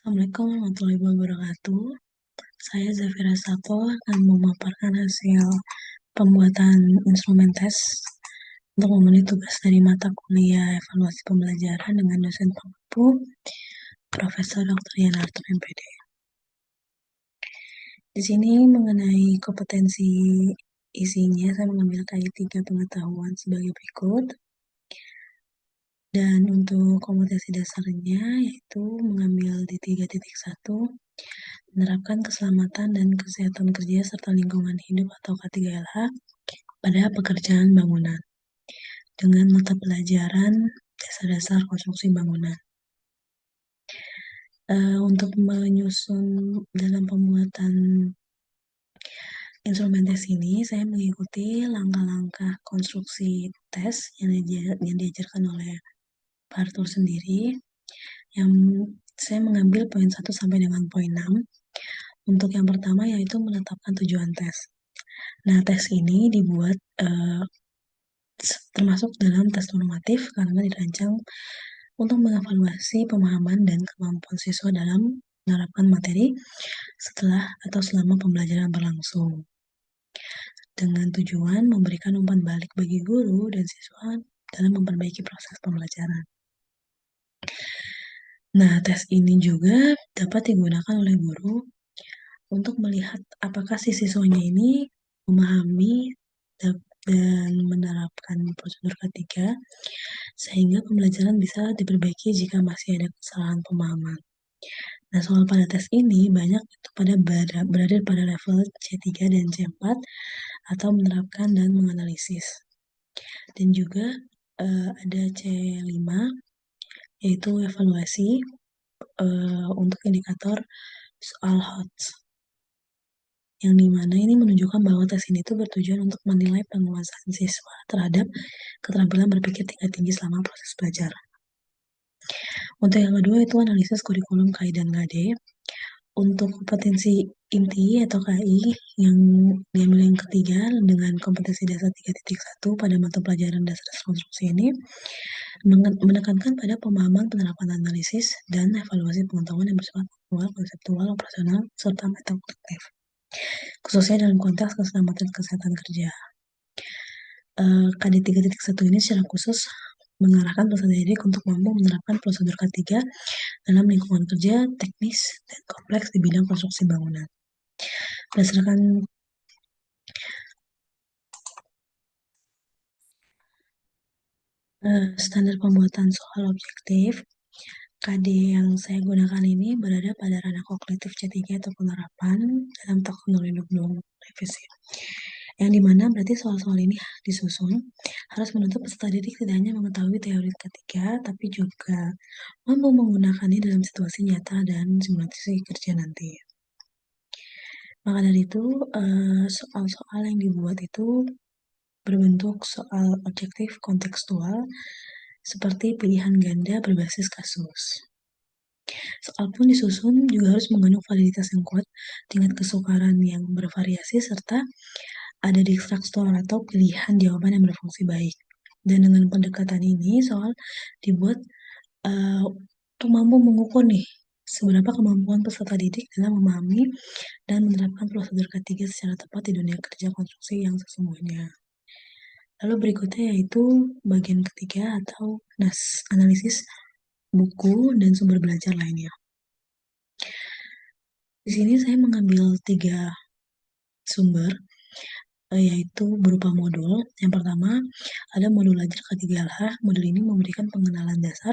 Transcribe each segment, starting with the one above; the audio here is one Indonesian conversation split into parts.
Assalamualaikum warahmatullahi wabarakatuh. Saya Zafira Sato akan memaparkan hasil pembuatan instrumen tes untuk memenuhi tugas dari mata kuliah evaluasi pembelajaran dengan dosen pemampu Profesor Dr. Yanarto MPD. Di sini mengenai kompetensi isinya, saya mengambil KI 3 pengetahuan sebagai berikut. Dan untuk kompetensi dasarnya yaitu mengambil di 3.1 menerapkan keselamatan dan kesehatan kerja serta lingkungan hidup atau K3LH pada pekerjaan bangunan dengan mata pelajaran dasar-dasar konstruksi bangunan. Untuk menyusun dalam pembuatan instrumen tes ini, saya mengikuti langkah-langkah konstruksi tes yang diajarkan oleh Pak Arthur sendiri, yang saya mengambil poin 1 sampai dengan poin 6. Untuk yang pertama yaitu menetapkan tujuan tes. Nah, tes ini dibuat termasuk dalam tes normatif karena dirancang untuk mengevaluasi pemahaman dan kemampuan siswa dalam menerapkan materi setelah atau selama pembelajaran berlangsung. Dengan tujuan memberikan umpan balik bagi guru dan siswa dalam memperbaiki proses pembelajaran. Nah, tes ini juga dapat digunakan oleh guru untuk melihat apakah si siswanya ini memahami dan menerapkan prosedur ketiga sehingga pembelajaran bisa diperbaiki jika masih ada kesalahan pemahaman. Nah, soal pada tes ini banyak itu berada pada level C3 dan C4 atau menerapkan dan menganalisis. Dan juga ada C5 yaitu evaluasi untuk indikator soal HOTS, yang dimana ini menunjukkan bahwa tes ini itu bertujuan untuk menilai penguasaan siswa terhadap keterampilan berpikir tingkat tinggi selama proses belajar. Untuk yang kedua itu analisis kurikulum KI dan KD. Untuk kompetensi inti atau KI yang diambil yang ketiga dengan kompetensi dasar 3.1 pada mata pelajaran dasar konstruksi ini menekankan pada pemahaman penerapan analisis dan evaluasi pengetahuan yang bersifat faktual, konseptual, operasional, serta metakognitif, khususnya dalam konteks keselamatan kesehatan kerja. KD 3.1 ini secara khusus mengarahkan peserta didik untuk mampu menerapkan prosedur K3 dalam lingkungan kerja teknis dan kompleks di bidang konstruksi bangunan. Berdasarkan standar pembuatan soal objektif, KD yang saya gunakan ini berada pada ranah kognitif C3 atau penerapan dalam taksonomi Bloom revisi. Yang dimana berarti soal-soal ini disusun harus menuntut peserta didik tidak hanya mengetahui teori ketiga, tapi juga mampu menggunakannya dalam situasi nyata dan simulasi kerja nanti. Maka dari itu, soal-soal yang dibuat itu berbentuk soal objektif kontekstual seperti pilihan ganda berbasis kasus. Soal pun disusun juga harus mengandung validitas yang kuat, tingkat kesukaran yang bervariasi, serta ada distrakstor atau pilihan jawaban yang berfungsi baik. Dan dengan pendekatan ini, soal dibuat untuk mampu mengukur nih seberapa kemampuan peserta didik dalam memahami dan menerapkan prosedur ketiga secara tepat di dunia kerja konstruksi yang sesungguhnya. Lalu berikutnya yaitu bagian ketiga atau analisis buku dan sumber belajar lainnya. Di sini saya mengambil 3 sumber, yaitu berupa modul. Yang pertama, ada modul Lajar K3LH. Modul ini memberikan pengenalan dasar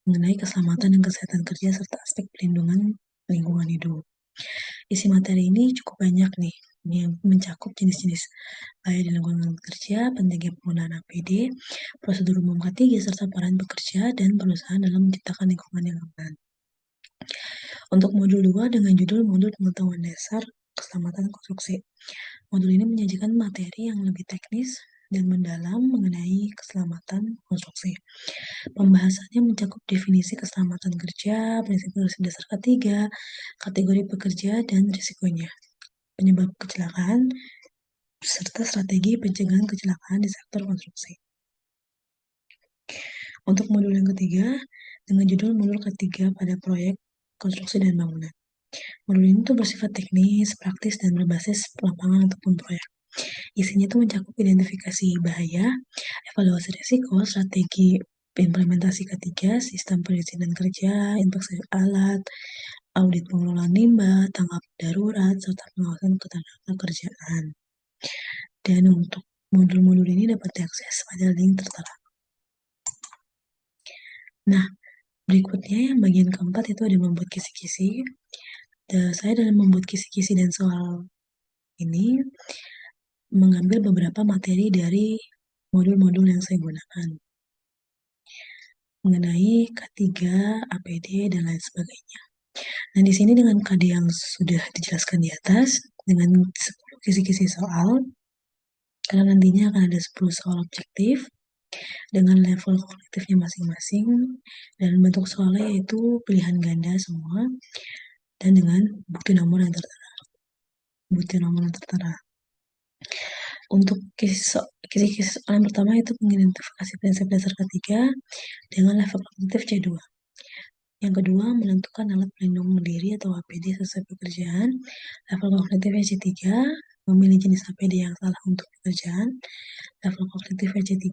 mengenai keselamatan dan kesehatan kerja serta aspek pelindungan lingkungan hidup. Isi materi ini cukup banyak nih, yang mencakup jenis-jenis bahaya di lingkungan kerja, pentingnya penggunaan APD, prosedur umum K3, serta peran pekerja dan perusahaan dalam menciptakan lingkungan yang aman. Untuk modul 2 dengan judul Modul Pengetahuan Dasar Keselamatan Konstruksi. Modul ini menyajikan materi yang lebih teknis dan mendalam mengenai keselamatan konstruksi. Pembahasannya mencakup definisi keselamatan kerja, prinsip-prinsip dasar ketiga, kategori pekerja, dan risikonya, penyebab kecelakaan, serta strategi pencegahan kecelakaan di sektor konstruksi. Untuk modul yang ketiga, dengan judul Modul ketiga pada proyek konstruksi dan bangunan. Modul ini tuh bersifat teknis, praktis, dan berbasis lapangan ataupun proyek. Isinya tuh mencakup identifikasi bahaya, evaluasi risiko, strategi implementasi ketiga, sistem perizinan kerja, inspeksi alat, audit pengelolaan limbah, tanggap darurat, serta pengawasan ketenagakerjaan. Dan untuk modul-modul ini dapat diakses pada link tertera. Nah, berikutnya yang bagian keempat itu ada membuat kisi-kisi. Saya dalam membuat kisi-kisi dan soal ini mengambil beberapa materi dari modul-modul yang saya gunakan mengenai K3, APD, dan lain sebagainya. Nah, di sini dengan KD yang sudah dijelaskan di atas, dengan 10 kisi-kisi soal, karena nantinya akan ada 10 soal objektif, dengan level kognitifnya masing-masing, dan bentuk soalnya yaitu pilihan ganda semua, dan dengan bukti nomor yang tertera. Untuk kisi-kisi soal yang pertama itu mengidentifikasi prinsip dasar ketiga dengan level kognitif C2. Yang kedua, menentukan alat pelindung diri atau APD sesuai pekerjaan. Level kognitifnya C3, memilih jenis APD yang salah untuk pekerjaan. Level kognitifnya C3,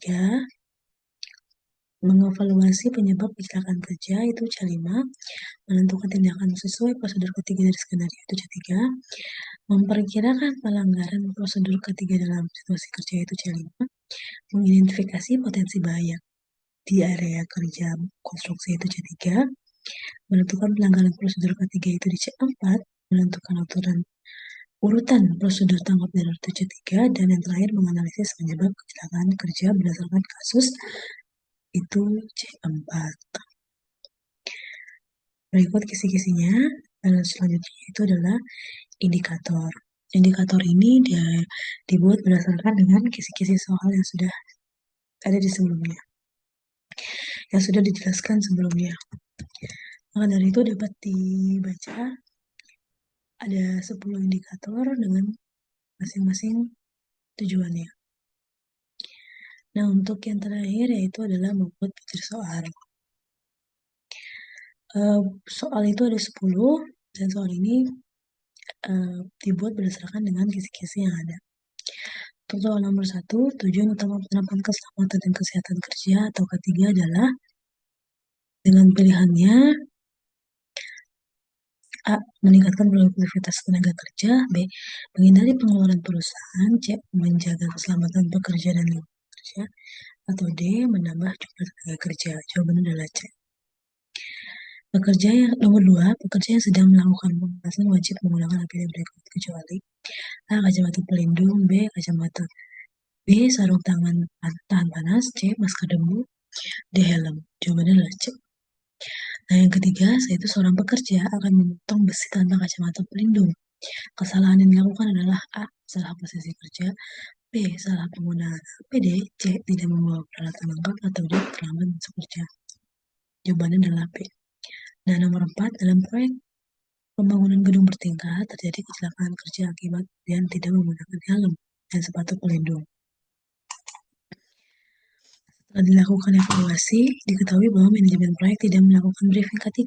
mengevaluasi penyebab kecelakaan kerja itu C5, menentukan tindakan sesuai prosedur ketiga dari skenario itu C3, memperkirakan pelanggaran prosedur ketiga dalam situasi kerja itu C5, mengidentifikasi potensi bahaya di area kerja konstruksi itu C3, menentukan pelanggaran prosedur ketiga itu di C4, menentukan urutan prosedur tanggap darurat itu C3, dan yang terakhir menganalisis penyebab kecelakaan kerja berdasarkan kasus itu C4. Berikut kisi-kisinya, dan selanjutnya itu adalah indikator. Indikator ini dia dibuat berdasarkan dengan kisi-kisi soal yang sudah ada di sebelumnya, yang sudah dijelaskan sebelumnya. Maka dari itu dapat dibaca ada 10 indikator dengan masing-masing tujuannya. Nah, untuk yang terakhir yaitu adalah membuat pikir soal. Soal itu ada 10, dan soal ini dibuat berdasarkan dengan kisi-kisi yang ada. Untuk soal nomor 1, tujuan utama penerapan keselamatan dan kesehatan kerja atau K3 adalah dengan pilihannya A. Meningkatkan produktivitas tenaga kerja. B. Menghindari pengeluaran perusahaan. C. Menjaga keselamatan pekerja dan lingkungan kerja. Atau D. Menambah jumlah tenaga kerja. Jawabannya adalah C. Nomor 2, pekerja yang sedang melakukan pemanasan wajib menggunakan APD berikut kecuali A. Kacamata pelindung. B. Kacamata. B. Sarung tangan tahan panas. C. Masker debu. D. Helm. Jawabannya adalah C. Nah, yang ketiga, saya itu seorang pekerja akan memotong besi tanpa kacamata pelindung. Kesalahan yang dilakukan adalah A. Salah posisi kerja. B. Salah penggunaan APD. C. Tidak membawa peralatan lengkap. Atau D. Terlambat masuk kerja. Jawabannya adalah B. Nah, nomor 4, dalam proyek pembangunan gedung bertingkat terjadi kecelakaan kerja akibat dan tidak menggunakan helm dan sepatu pelindung. Setelah dilakukan evaluasi, diketahui bahwa manajemen proyek tidak melakukan briefing K3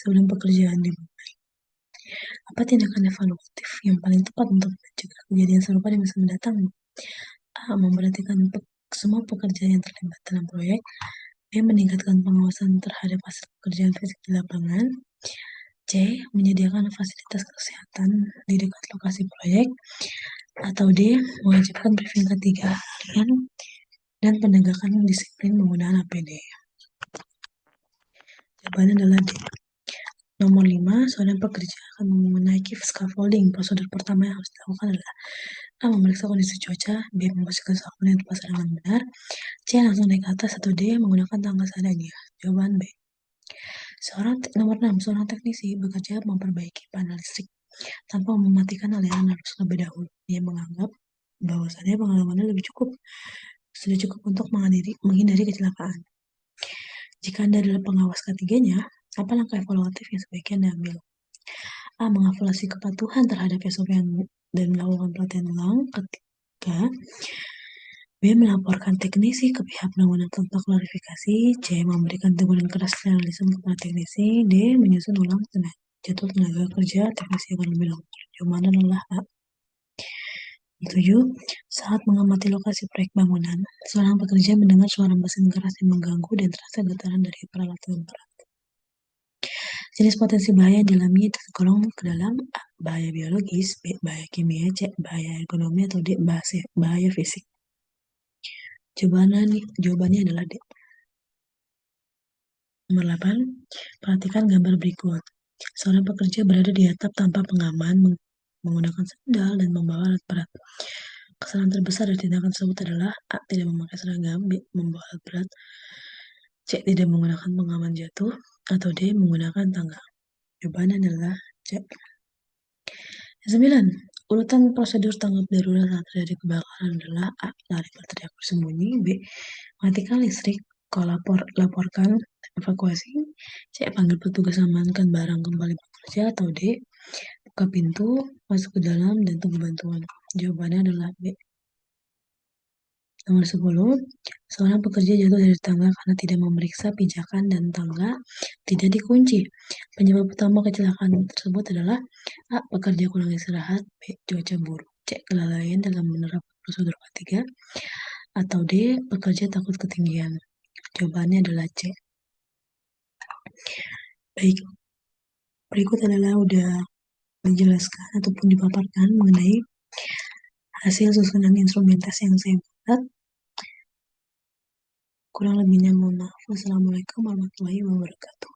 sebelum pekerjaan dimulai. Apa tindakan evaluatif yang paling tepat untuk mencegah kejadian serupa di masa mendatang? A. Memperhatikan semua pekerja yang terlibat dalam proyek. B. Meningkatkan pengawasan terhadap hasil pekerjaan fisik di lapangan. C. Menyediakan fasilitas kesehatan di dekat lokasi proyek. Atau D. Mewajibkan briefing K3 harian dan penegakan disiplin penggunaan APD. Jawabannya adalah D. Nomor 5, seorang pekerja akan menaiki scaffolding. Prosedur pertama yang harus dilakukan adalah A. Memeriksa kondisi cuaca. B. Membersihkan scaffolding yang terpasang dengan benar. C. Langsung naik ke atas. Atau D. Menggunakan tangga seadanya. Jawaban B. Nomor 6, seorang teknisi bekerja memperbaiki panel listrik tanpa mematikan aliran arus terlebih dahulu. Dia menganggap bahwasannya pengalamannya sudah cukup untuk menghindari kecelakaan. Jika Anda adalah pengawas ketiganya, apa langkah evaluatif yang sebaiknya Anda ambil? A. Mengevaluasi kepatuhan terhadap SOP dan melakukan pelatihan ulang. Ketiga, B. B. Melaporkan teknisi ke pihak berwenang tanpa klarifikasi. C. Memberikan teguran keras secara lisan kepada teknisi. D. Menyusun ulang jadwal tenaga kerja teknisi akan lebih lengkap. Jawabannya adalah A. 7. Saat mengamati lokasi proyek bangunan, seorang pekerja mendengar suara mesin keras yang mengganggu dan terasa getaran dari peralatan berat. Jenis potensi bahaya yang dialami tergolong ke dalam A. Bahaya biologis, B. Bahaya kimia, C. Bahaya ekonomi, atau D. Bahaya fisik. Jawabannya adalah D. Nomor 8. Perhatikan gambar berikut. Seorang pekerja berada di atap tanpa pengaman, menggunakan sandal dan membawa alat berat. Kesalahan terbesar dari tindakan tersebut adalah A. Tidak memakai seragam, B. Membawa alat berat, C. Tidak menggunakan pengaman jatuh, atau D. Menggunakan tangga. Jawabannya adalah C. 9. Urutan prosedur tanggap darurat saat terjadi kebakaran adalah A. Lari berteriak bersembunyi, B. Matikan listrik, laporkan evakuasi, C. Panggil petugas amankan barang kembali bekerja, atau D. Buka pintu, masuk ke dalam, dan tunggu bantuan. Jawabannya adalah B. Nomor 10. Seorang pekerja jatuh dari tangga karena tidak memeriksa pijakan dan tangga tidak dikunci. Penyebab utama kecelakaan tersebut adalah A. Pekerja kurang istirahat, B. Cuaca buruk, C. Kelalaian dalam menerapkan prosedur ketiga, atau D. Pekerja takut ketinggian. Jawabannya adalah C. Baik, berikut adalah udah menjelaskan ataupun dipaparkan mengenai hasil susunan instrumen tes yang saya buat. Kurang lebihnya mohon maaf. Wassalamualaikum warahmatullahi wabarakatuh.